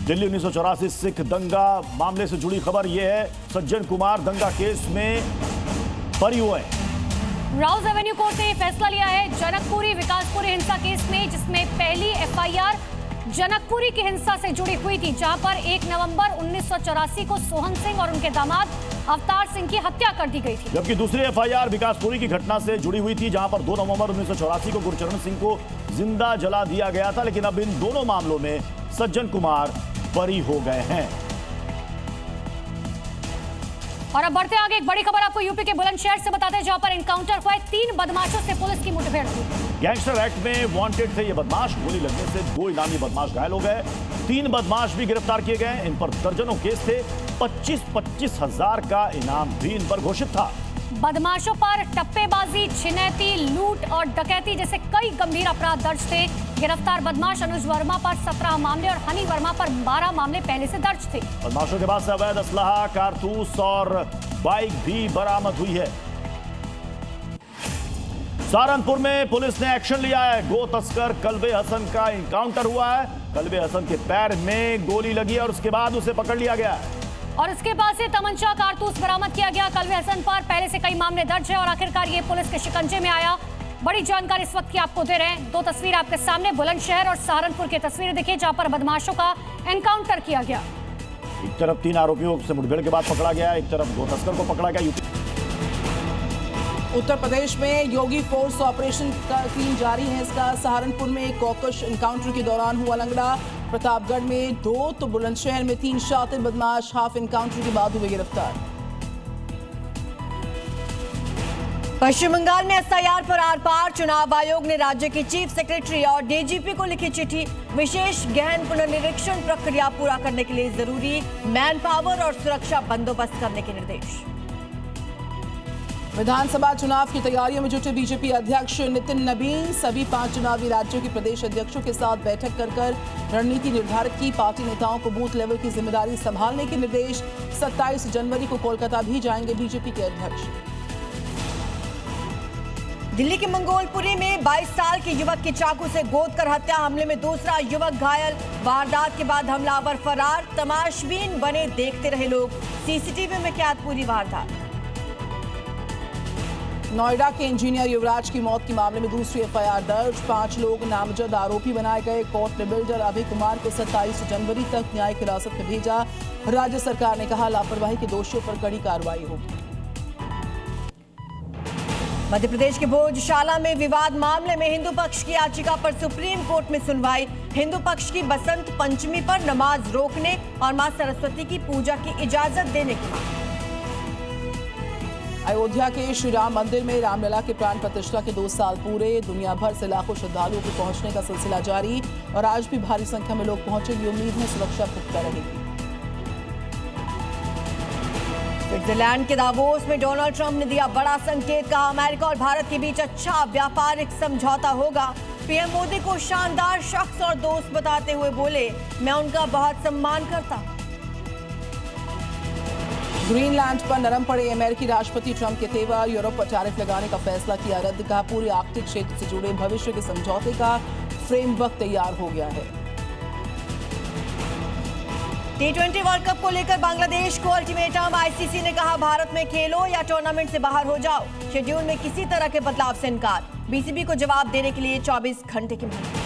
दिल्ली 1984 सिख दंगा मामले से जुड़ी खबर यह है, सज्जन कुमार दंगा केस में बरी हुए। राउज एवेन्यू कोर्ट ने फैसला लिया है जनकपुरी विकासपुरी हिंसा केस में, जिसमें पहली एफआईआर जनकपुरी की हिंसा से जुड़ी हुई थी, जहां पर 1 नवंबर 1984 को सोहन सिंह और उनके दामाद अवतार सिंह की हत्या कर दी गई थी। जबकि दूसरी एफआईआर विकासपुरी की घटना से जुड़ी हुई थी, जहां पर 2 नवंबर 1984 को गुरचरण सिंह को जिंदा जला दिया गया था। लेकिन अब इन दोनों मामलों में सज्जन कुमार बरी हो गए हैं। और अब बढ़ते आगे, एक बड़ी खबर आपको यूपी के बुलंदशहर से बताते हैं, जहां पर एनकाउंटर हुआ है। 3 बदमाशों से पुलिस की मुठभेड़ हुई। गैंगस्टर एक्ट में वांटेड थे ये बदमाश। गोली लगने से 2 इनामी बदमाश घायल हो गए। 3 बदमाश भी गिरफ्तार किए गए। इन पर दर्जनों केस थे। 25-25 हजार का इनाम भी इन पर घोषित था। बदमाशों पर टप्पेबाजी, छिनैती, लूट और डकैती जैसे कई गंभीर अपराध दर्ज थे। गिरफ्तार बदमाश अनुज वर्मा पर 17 मामले और हनी वर्मा पर 12 मामले पहले से दर्ज थे। बदमाशों के पास से अवैध असलहा, कारतूस और बाइक भी बरामद हुई है। सहारनपुर में पुलिस ने एक्शन लिया है। गो तस्कर कल्बे हसन का एनकाउंटर हुआ है। कल्बे हसन के पैर में गोली लगी है और उसके बाद उसे पकड़ लिया गया है और इसके पास से तमंचा, कारतूस बरामद किया गया। कल्बे हसन पर पहले से कई मामले दर्ज है और आखिरकार ये पुलिस के शिकंजे में आया। बड़ी जानकारी इस वक्त की आपको दे रहे हैं। 2 तस्वीर आपके सामने, बुलंदशहर और सहारनपुर की तस्वीरें देखिए, जहां पर बदमाशों का एनकाउंटर किया गया। एक तरफ 3 आरोपियों से मुठभेड़ के बाद पकड़ा गया, एक तरफ गो तस्कर को पकड़ा गया। उत्तर प्रदेश में योगी फोर्स ऑपरेशन का टीम जारी है। इसका सहारनपुर में एक कॉकश एनकाउंटर के दौरान हुआ लंगड़ा। प्रतापगढ़ में 2 तो बुलंदशहर में 3 शातिर बदमाश हाफ एनकाउंटर के बाद हुए गिरफ्तार। पश्चिम बंगाल में एसआईआर पर आर पार, चुनाव आयोग ने राज्य के चीफ सेक्रेटरी और डीजीपी को लिखी चिट्ठी। विशेष गहन पुनर्निरीक्षण प्रक्रिया पूरा करने के लिए जरूरी मैन पावर और सुरक्षा बंदोबस्त करने के निर्देश। विधानसभा चुनाव की तैयारियों में जुटे बीजेपी अध्यक्ष नितिन नबीन सभी 5 चुनावी राज्यों के प्रदेश अध्यक्षों के साथ बैठक कर रणनीति निर्धारित की। पार्टी नेताओं को बूथ लेवल की जिम्मेदारी संभालने के निर्देश। 27 जनवरी को कोलकाता भी जाएंगे बीजेपी के अध्यक्ष। दिल्ली के मंगोलपुरी में 22 साल के युवक की चाकू से गोद कर हत्या, हमले में दूसरा युवक घायल। वारदात के बाद हमलावर फरार, तमाशबीन बने देखते रहे लोग। सीसीटीवी में कैद पूरी वारदात। नोएडा के इंजीनियर युवराज की मौत के मामले में दूसरी एफआईआर दर्ज। 5 लोग नामजद आरोपी बनाए गए। कोर्ट ने बिल्डर अभय कुमार को 27 जनवरी तक न्यायिक हिरासत में भेजा। राज्य सरकार ने कहा लापरवाही के दोषियों पर कड़ी कार्रवाई होगी। मध्य प्रदेश के भोजशाला में विवाद मामले में हिंदू पक्ष की याचिका पर सुप्रीम कोर्ट में सुनवाई। हिंदू पक्ष की बसंत पंचमी पर नमाज रोकने और मां सरस्वती की पूजा की इजाजत देने की मांग। अयोध्या के श्री राम मंदिर में रामलला के प्राण प्रतिष्ठा के 2 साल पूरे। दुनिया भर से लाखों श्रद्धालुओं के पहुंचने का सिलसिला जारी और आज भी भारी संख्या में लोग पहुंचेंगे। उम्मीद है सुरक्षा पुख्ता रहेगी। स्विट्जरलैंड के दावोस में डोनाल्ड ट्रंप ने दिया बड़ा संकेत, कहा अमेरिका और भारत के बीच अच्छा व्यापारिक समझौता होगा। पीएम मोदी को शानदार शख्स और दोस्त बताते हुए बोले, मैं उनका बहुत सम्मान करता हूं। ग्रीनलैंड पर नरम पड़े अमेरिकी राष्ट्रपति ट्रंप के तेवर। यूरोप पर टैरिफ लगाने का फैसला किया रद्द, कहा पूरे आर्कटिक क्षेत्र से जुड़े भविष्य के समझौते का फ्रेमवर्क तैयार हो गया है। T20 वर्ल्ड कप को लेकर बांग्लादेश को अल्टीमेटम। आईसीसी ने कहा भारत में खेलो या टूर्नामेंट से बाहर हो जाओ। शेड्यूल में किसी तरह के बदलाव से इनकार। बीसीबी को जवाब देने के लिए 24 घंटे की मांग।